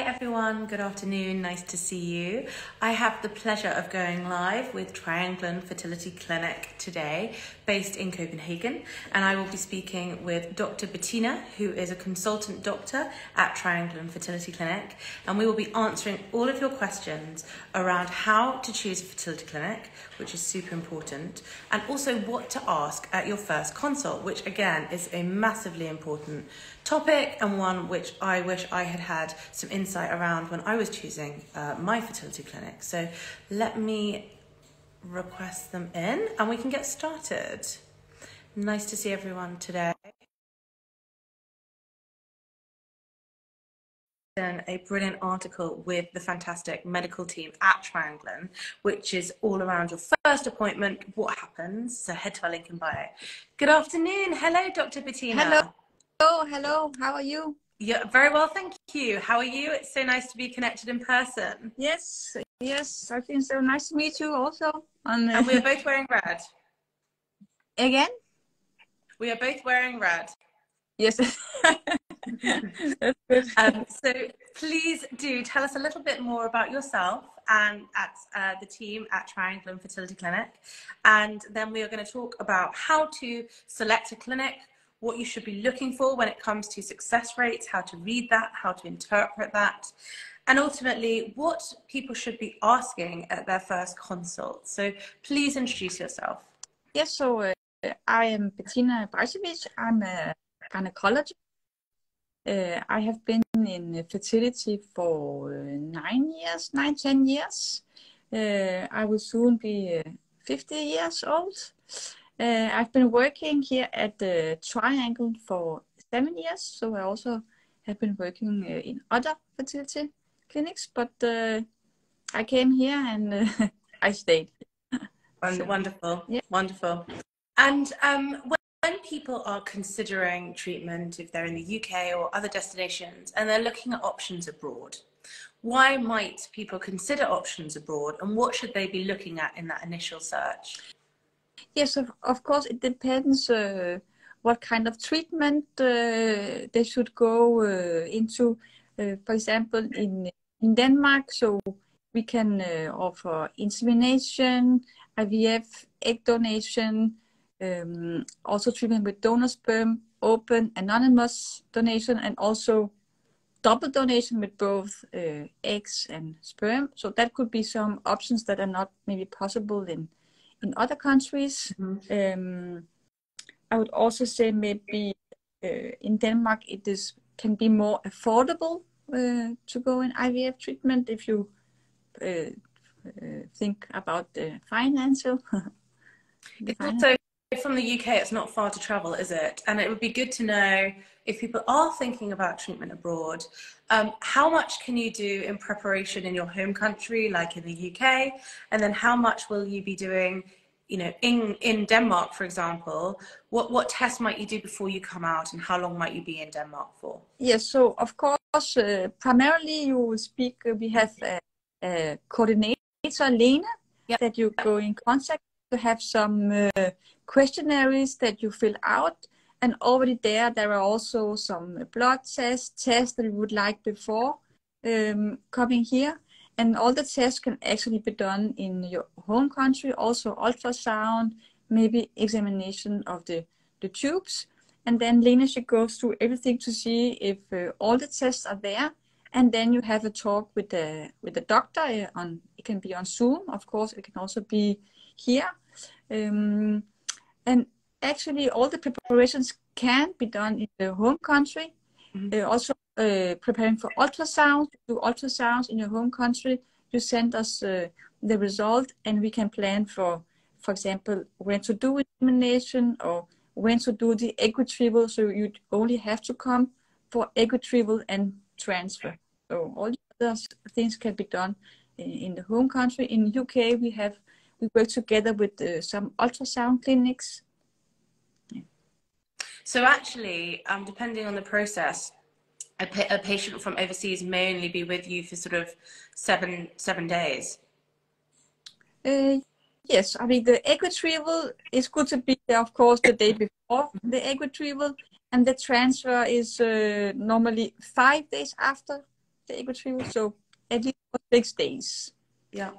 everyone, good afternoon, nice to see you. I have the pleasure of going live with Trianglen Fertility Clinic today, based in Copenhagen, and I will be speaking with Dr Bettina, who is a consultant doctor at Trianglen Fertility Clinic, and we will be answering all of your questions around how to choose a fertility clinic, which is super important, and also what to ask at your first consult, which again is a massively important topic and one which I wish I had had some insight around when I was choosing my fertility clinic. So let me request them in and we can get started. Nice to see everyone today. A brilliant article with the fantastic medical team at Trianglen, which is all around your first appointment, what happens. So head to our link in bio. Good afternoon. Hello, Dr. Bettina. Hello. Hello. How are you? Yeah, very well, thank you. How are you? It's so nice to be connected in person. Yes. I think so. Nice to meet you also. And we are both wearing red. Again? We are both wearing red. Yes. That's good. So please do tell us a little bit more about yourself and at the team at Trianglen Fertility Clinic. And then we are going to talk about how to select a clinic, what you should be looking for when it comes to success rates, how to read that, how to interpret that, and ultimately what people should be asking at their first consult. So please introduce yourself. Yes, so I am Bettina. I'm a gynecologist. I have been in fertility for 10 years. I will soon be 50 years old. I've been working here at the Trianglen for 7 years, so I also have been working in other fertility clinics, but I came here and I stayed. Wonderful, yeah. Wonderful. And when people are considering treatment, if they're in the UK or other destinations, and they're looking at options abroad, why might people consider options abroad, and what should they be looking at in that initial search? Yes, of course, it depends what kind of treatment they should go into. For example, in Denmark, so we can offer insemination, IVF, egg donation, also treatment with donor sperm, open, anonymous donation, and also double donation with both eggs and sperm. So that could be some options that are not maybe possible in other countries. Mm-hmm. I would also say maybe in Denmark can be more affordable to go in IVF treatment if you think about the financial. Also, from the UK, it's not far to travel, is it? And it would be good to know if people are thinking about treatment abroad, how much can you do in preparation in your home country, like in the UK? And then how much will you be doing, you know, in Denmark, for example? What tests might you do before you come out, and how long might you be in Denmark for? Yes, so of course, primarily you will speak, we have a coordinator, Lena, yep, that you go in contact to have some questionnaires that you fill out. And already there are also some blood tests that you would like before coming here. And all the tests can actually be done in your home country, also ultrasound, maybe examination of the tubes. And then Lena, she goes through everything to see if all the tests are there. And then you have a talk with the doctor. It can be on Zoom, of course. It can also be here. And actually, all the preparations can be done in the home country. Mm-hmm. Also, preparing for ultrasound, do ultrasounds in your home country. You send us the result, and we can plan for example, when to do insemination or when to do the egg retrieval. So you only have to come for egg retrieval and transfer. So all the other things can be done in the home country. In UK, we work together with some ultrasound clinics. Yeah. So actually, depending on the process, a patient from overseas may only be with you for sort of seven days. Yes, I mean the egg retrieval is good to be there, of course, the day before the egg retrieval, and the transfer is normally 5 days after the egg retrieval, so at least for 6 days. Yeah.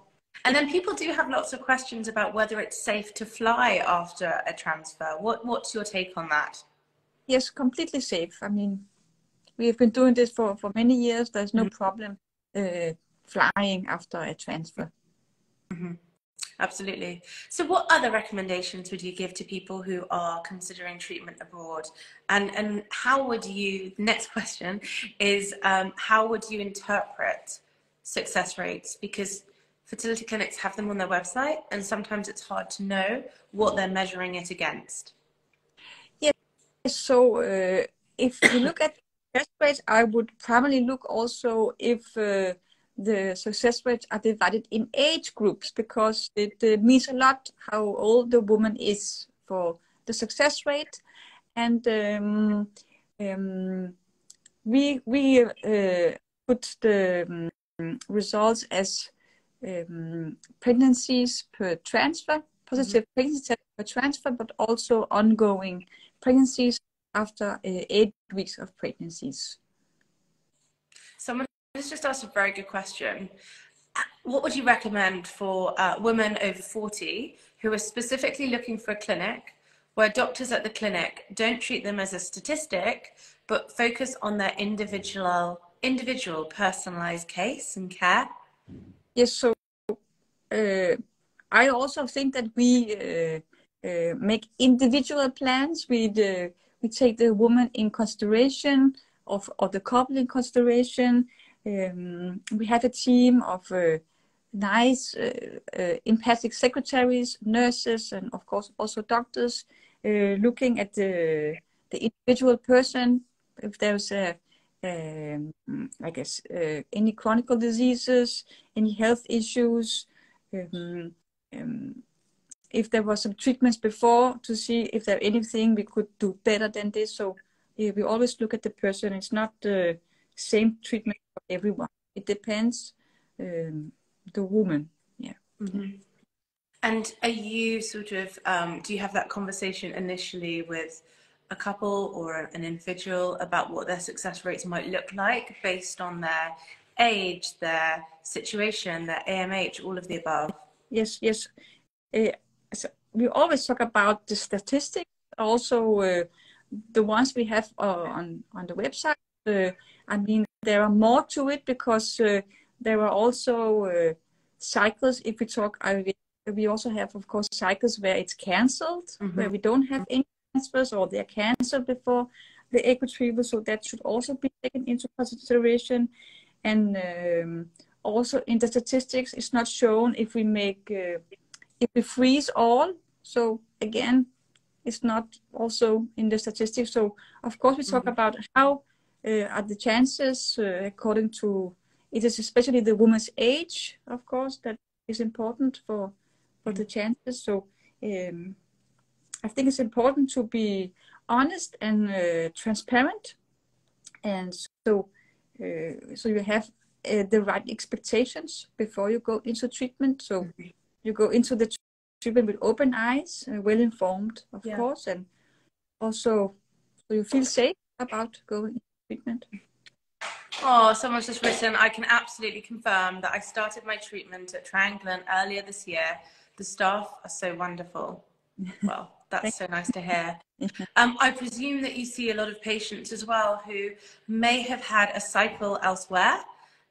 And then people do have lots of questions about whether it's safe to fly after a transfer. What's your take on that? Yes, completely safe. I mean, we have been doing this for many years. There's no problem flying after a transfer. Absolutely. So what other recommendations would you give to people who are considering treatment abroad? And how would you, next question is, how would you interpret success rates? Because fertility clinics have them on their website, and sometimes it's hard to know what they're measuring it against. Yes, so if you look at success rates, I would probably look also if the success rates are divided in age groups, because it means a lot how old the woman is for the success rate. And we put the results as pregnancies per transfer, positive pregnancy per transfer, but also ongoing pregnancies after 8 weeks of pregnancies. Someone has just asked a very good question. What would you recommend for women over 40 who are specifically looking for a clinic where doctors at the clinic don't treat them as a statistic, but focus on their individual personalized case and care? Yes, so I also think that we make individual plans. We take the woman in consideration, or the couple in consideration. We have a team of nice, empathic secretaries, nurses, and of course also doctors, looking at the individual person. If there's I guess any chronic diseases, any health issues, if there was some treatments before, to see if there anything we could do better than this. So we always look at the person. It's not the same treatment for everyone. It depends the woman. Yeah. And are you sort of, do you have that conversation initially with a couple or an individual about what their success rates might look like based on their age, their situation, their AMH, all of the above? Yes. So we always talk about the statistics, also the ones we have on the website. I mean, there are more to it, because there are also cycles. If we talk IVF, we also have, of course, cycles where it's cancelled, where we don't have any transfers, or they're cancelled before the egg retrieval. So that should also be taken into consideration. And also in the statistics, it's not shown if we make if we freeze all. So again, it's not also in the statistics. So of course we talk about how are the chances according to, it is especially the woman's age, of course, that is important for the chances. So I think it's important to be honest and transparent, and so you have the right expectations before you go into treatment. So you go into the treatment with open eyes, well informed, of course, and also so you feel safe about going into treatment. Oh, someone's just written, I can absolutely confirm that I started my treatment at Trianglen earlier this year. The staff are so wonderful. Well, that's so nice to hear. I presume that you see a lot of patients as well who may have had a cycle elsewhere,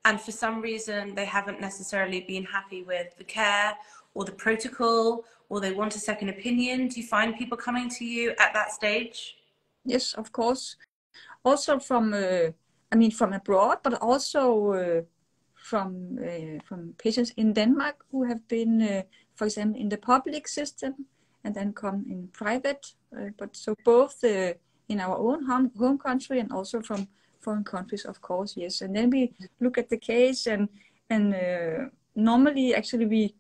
and for some reason they haven't necessarily been happy with the care or the protocol, or they want a second opinion. Do you find people coming to you at that stage? Yes, of course. Also from from abroad, but also from patients in Denmark who have been, for example, in the public system and then come in private. But so both in our own home country and also from foreign countries, of course, yes. And then we look at the case, and normally, actually,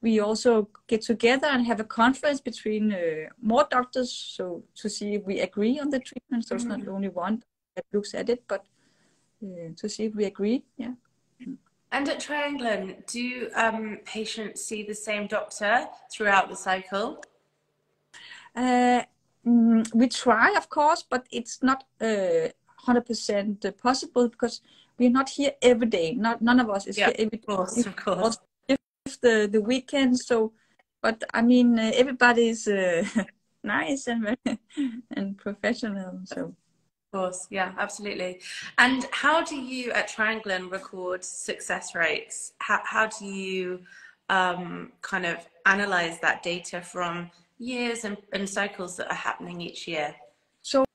we also get together and have a conference between more doctors, so to see if we agree on the treatment. So it's not only one that looks at it, but to see if we agree. Yeah. And at Trianglen, do patients see the same doctor throughout the cycle? We try, of course, but it's not 100% possible, because we're not here every day. None of us is Yeah, here every day. of course, of course. The weekend. So, but I mean, everybody is nice and very and professional. So. Of course, yeah, absolutely. And how do you at Trianglen record success rates? How do you kind of analyze that data from years and cycles that are happening each year? So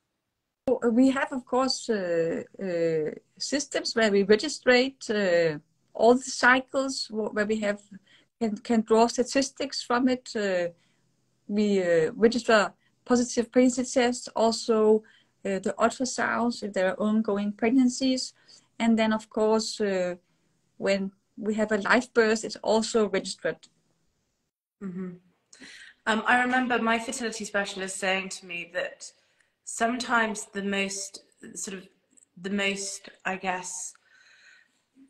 we have, of course, systems where we registrate all the cycles, where we have can draw statistics from it. We register positive pregnancy tests, also the ultrasounds if there are ongoing pregnancies, and then of course when we have a live birth, it's also registered. Mm-hmm. I remember my fertility specialist saying to me that sometimes the most, I guess,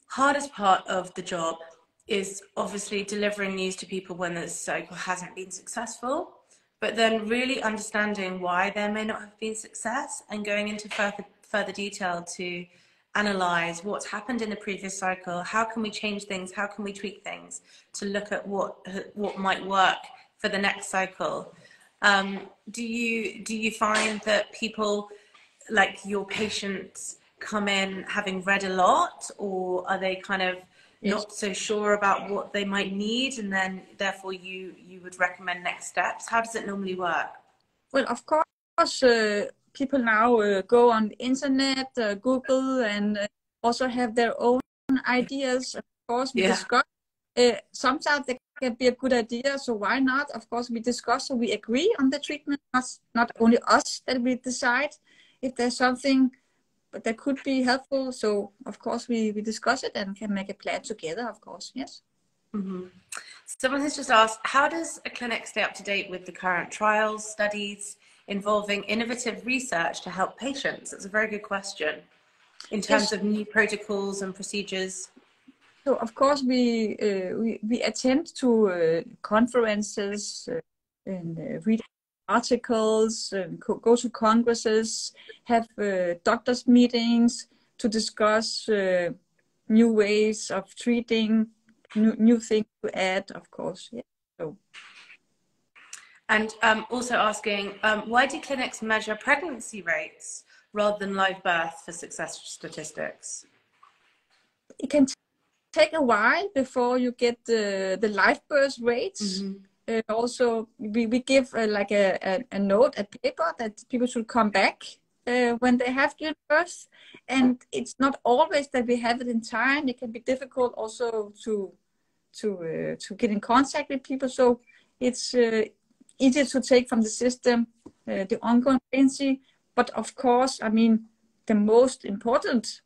hardest part of the job is obviously delivering news to people when the cycle hasn't been successful, but then really understanding why there may not have been success and going into further detail to analyze what's happened in the previous cycle, how can we change things, how can we tweak things to look at what might work for the next cycle. Do you find that people, like your patients, come in having read a lot, or are they kind of not so sure about what they might need, and then therefore you would recommend next steps? How does it normally work? Well, of course, people now go on the internet, Google, and also have their own ideas. Of course, we discuss. Sometimes they can be a good idea, so why not? Of course, we discuss, so we agree on the treatment. Not only us that we decide if there's something that could be helpful. So, of course, we discuss it and can make a plan together, of course, yes. Mm-hmm. Someone has just asked, how does a clinic stay up to date with the current trials, studies involving innovative research to help patients? That's a very good question. In terms of new protocols and procedures. So, of course, we attend to conferences and read articles, go to congresses, have doctors' meetings to discuss new ways of treating, new things to add, of course. Yeah. So. And also asking, why do clinics measure pregnancy rates rather than live birth for success statistics? It can take a while before you get the live birth rates. Mm-hmm. Also, we give like a note, a paper that people should come back when they have given birth, and it's not always that we have it in time. It can be difficult also to get in contact with people, so it's easier to take from the system the ongoing pregnancy. But of course, I mean, the most important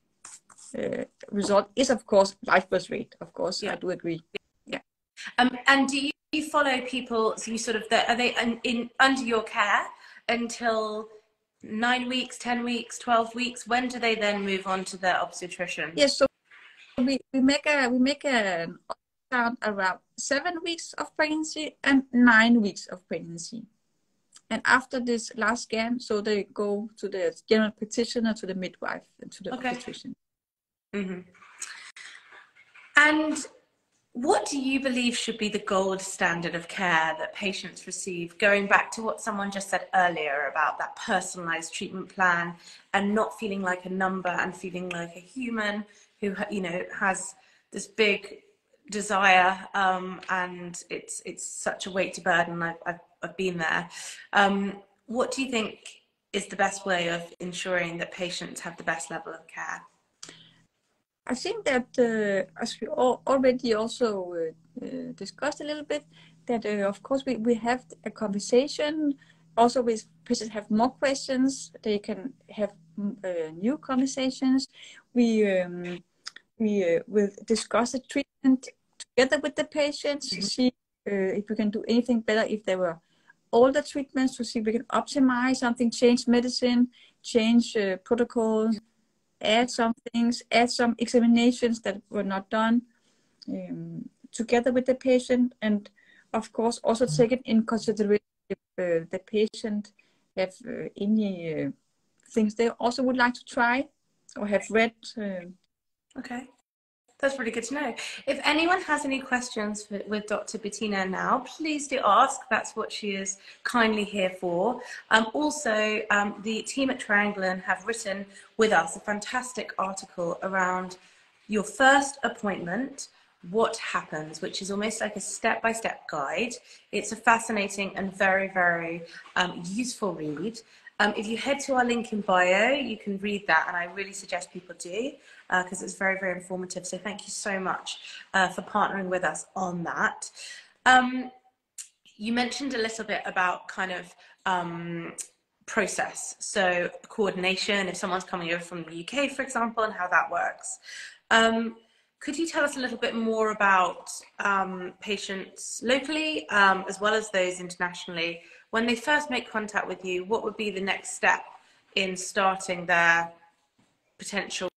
result is, of course, live birth rate. Of course, yeah. I do agree. Yeah. And do you follow people? So you sort of, are they under your care until 9 weeks, 10 weeks, 12 weeks? When do they then move on to their obstetrician? Yes. So we make an ultrasound around 7 weeks of pregnancy and 9 weeks of pregnancy. And after this last scan, so they go to the general practitioner, to the midwife, and to the obstetrician. Mm-hmm. And what do you believe should be the gold standard of care that patients receive, going back to what someone just said earlier about that personalized treatment plan and not feeling like a number and feeling like a human who, you know, has this big desire, and it's such a weight to burden. I've been there. What do you think is the best way of ensuring that patients have the best level of care? I think that, as we already also discussed a little bit, that of course we have a conversation. Also, with patients have more questions, they can have new conversations. We will discuss the treatment together with the patients, to see if we can do anything better, if there were older treatments, to see if we can optimize something, change medicine, change protocols, add some things, add some examinations that were not done, together with the patient, and of course also take it in consideration if the patient have any things they also would like to try or have read Okay. That's really good to know. If anyone has any questions with Dr. Bettina now, please do ask. That's what she is kindly here for. Also, the team at Trianglen have written with us a fantastic article around your first appointment, what happens, which is almost like a step-by-step guide. It's a fascinating and very, very useful read. If you head to our link in bio, you can read that, and I really suggest people do, because it's very, very informative. So thank you so much for partnering with us on that. You mentioned a little bit about kind of process, so coordination, if someone's coming over from the UK, for example, and how that works. Could you tell us a little bit more about patients locally, as well as those internationally? When they first make contact with you, what would be the next step in starting their potential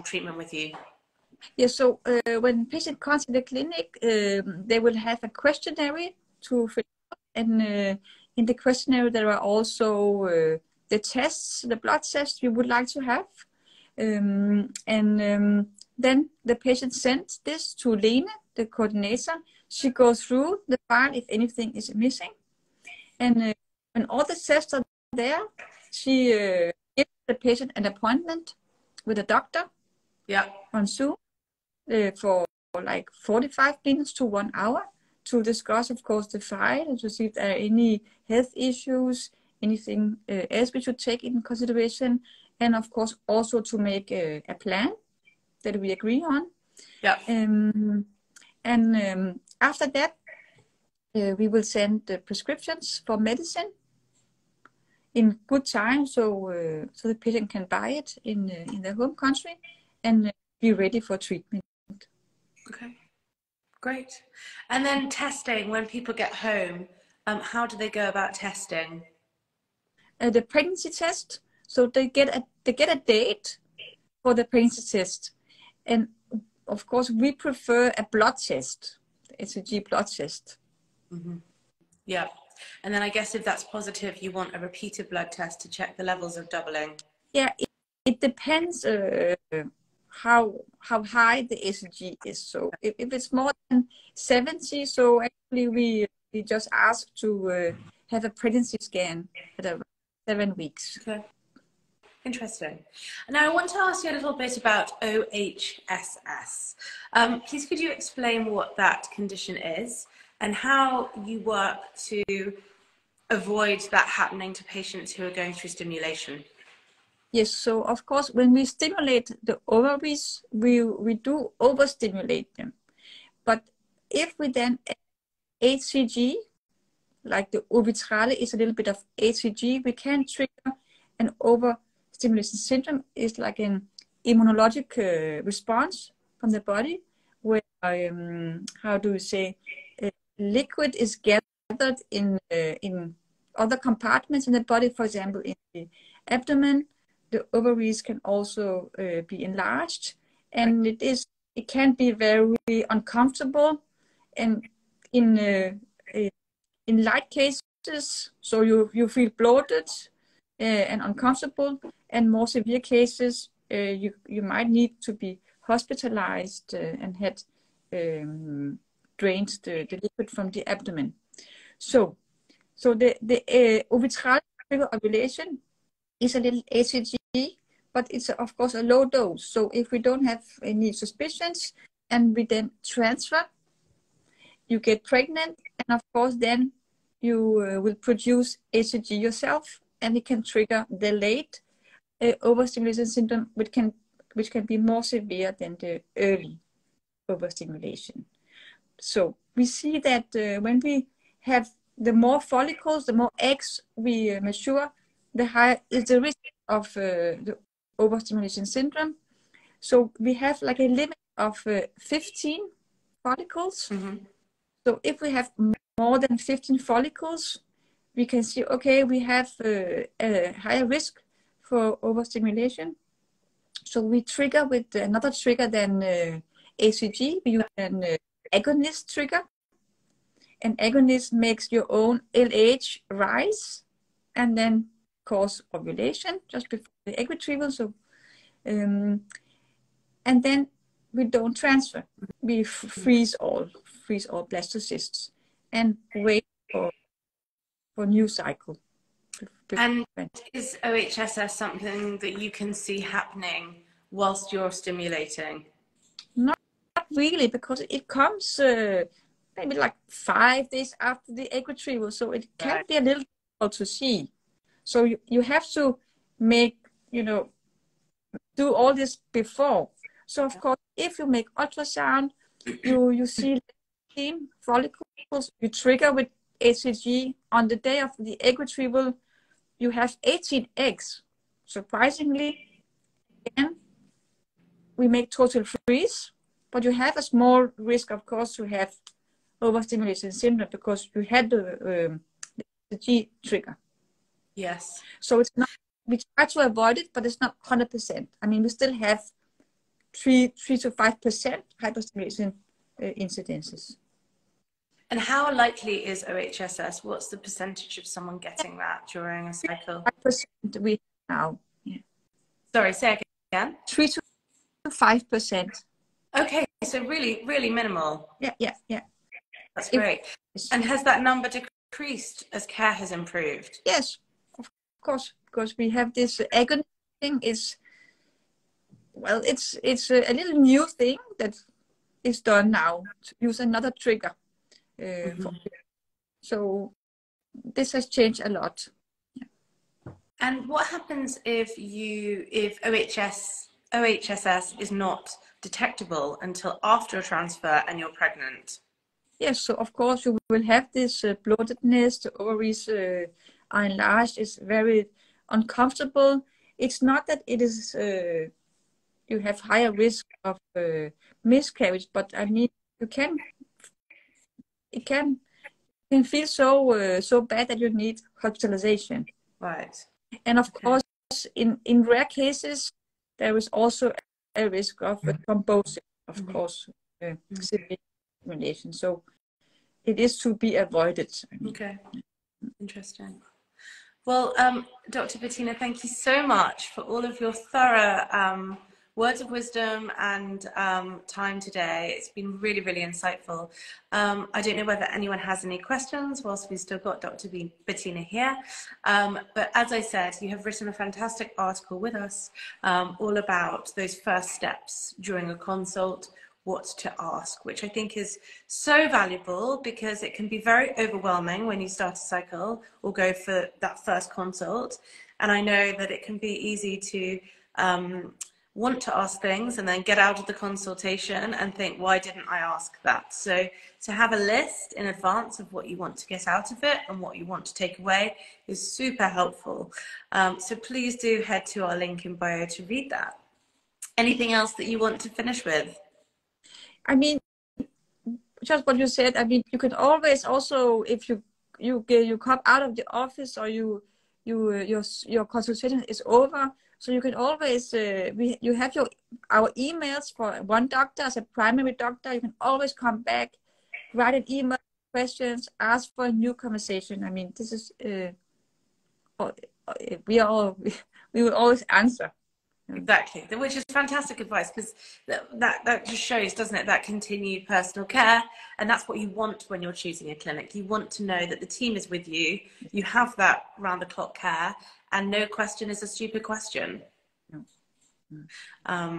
treatment with you? Yeah, so when patient comes to the clinic, they will have a questionnaire to fill out, and in the questionnaire there are also the tests, the blood tests you would like to have, then the patient sends this to Lene, the coordinator. She goes through the file if anything is missing, and when all the tests are there, she gives the patient an appointment with a doctor. Yeah. On Zoom for like 45 minutes to 1 hour to discuss, of course, the file and to see if there are any health issues, anything else we should take in consideration, and of course also to make a plan that we agree on. Yeah. After that, we will send the prescriptions for medicine in good time, so the patient can buy it in their home country and be ready for treatment. Okay, great. And then testing, when people get home, how do they go about testing? The pregnancy test, so they get a date for the pregnancy test, and of course we prefer a blood test, HCG blood test. Mm-hmm. Yeah, and then I guess if that's positive, you want a repeated blood test to check the levels of doubling. Yeah, it depends how high the HCG is. So if it's more than 70, so actually we just ask to have a pregnancy scan at around 7 weeks. Okay. Interesting. Now I want to ask you a little bit about OHSS. Please could you explain what that condition is and how you work to avoid that happening to patients who are going through stimulation? Yes, so of course when we stimulate the ovaries, we do overstimulate them. But if we then add HCG, like the orbitrale is a little bit of HCG, we can trigger an overstimulation syndrome. It's like an immunologic response from the body where, how do we say, liquid is gathered in other compartments in the body, for example, in the abdomen. The ovaries can also be enlarged, and it can be very uncomfortable, and in light cases, so you feel bloated and uncomfortable, and more severe cases, you might need to be hospitalized and had drained the liquid from the abdomen. So the orbitrale ovulation is a little HCG, but it's of course a low dose. So if we don't have any suspicions and we then transfer, you get pregnant, and of course then you will produce HCG yourself, and it can trigger the late overstimulation syndrome, which can be more severe than the early overstimulation. So we see that when we have the more follicles, the more eggs we measure, the higher is the risk of the overstimulation syndrome. So we have like a limit of 15 follicles. Mm-hmm. So if we have more than 15 follicles, we can see, okay, we have a higher risk for overstimulation. So we trigger with another trigger than HCG. We use an agonist trigger. An agonist makes your own LH rise and then cause ovulation just before the egg retrieval. So, and and then we don't transfer. We freeze all blastocysts and wait for new cycle. And is OHSS something that you can see happening whilst you're stimulating? Not really, because it comes maybe like 5 days after the egg retrieval, so it can be a little difficult to see. So you have to make, do all this before. So of course, if you make ultrasound, you see follicles, you trigger with HCG. On the day of the egg retrieval, you have 18 eggs. Surprisingly, again, we make total freeze, but you have a small risk, of course, to have overstimulation syndrome because you had the G trigger. Yes. So it's not, we try to avoid it, but it's not 100%. I mean, we still have 3 to 5% hyperstimulation incidences. And how likely is OHSS? What's the percentage of someone getting that during a cycle? 5% we have now. Yeah. Sorry, say again. 3 to 5%. Okay, so really, really minimal. Yeah. That's great. And has that number decreased as care has improved? Yes, of course, because we have this agony thing. It's a little new thing that is done now to use another trigger. So this has changed a lot. Yeah. And what happens if OHSS is not detectable until after a transfer and you're pregnant? Yes, so of course you will have this bloatedness, the ovaries are enlarged, it's very uncomfortable. It's not that it is, you have higher risk of miscarriage, but I mean, it can feel so bad that you need hospitalization. Right. And of course, in rare cases, there is also a risk of thrombosis, of course, severe stimulation. So it is to be avoided. Okay, interesting. Well, Dr. Bettina, thank you so much for all of your thorough words of wisdom and time today. It's been really, really insightful. I don't know whether anyone has any questions whilst we've still got Dr. Bettina here. But as I said, you have written a fantastic article with us all about those first steps during a consult, what to ask, which I think is so valuable because it can be very overwhelming when you start a cycle or go for that first consult. And I know that it can be easy to want to ask things and then get out of the consultation and think, why didn't I ask that? So to have a list in advance of what you want to get out of it and what you want to take away is super helpful. So please do head to our link in bio to read that. Anything else that you want to finish with? I mean, just what you said, I mean, you can always also, if you come out of the office or your consultation is over, so you can always, you have our emails for one doctor as a primary doctor. You can always come back, write an email, questions, ask for a new conversation. I mean, this is, we will always answer. Exactly, which is fantastic advice because that just shows, doesn't it, that continued personal care, and that's what you want when you're choosing a clinic. You want to know that the team is with you, you have that round-the-clock care, and no question is a stupid question.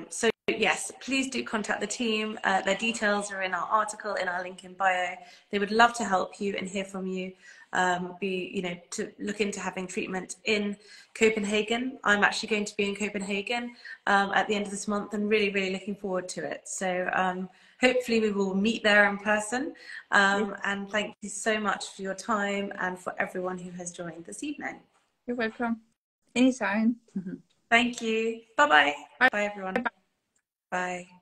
So yes, please do contact the team. Their details are in our article, in our link in bio. They would love to help you and hear from you. To look into having treatment in Copenhagen. I'm actually going to be in Copenhagen at the end of this month and really, really looking forward to it. So hopefully we will meet there in person. And thank you so much for your time and for everyone who has joined this evening. You're welcome. Anytime. Thank you. Bye-bye. Bye. Bye, everyone. Bye. Bye.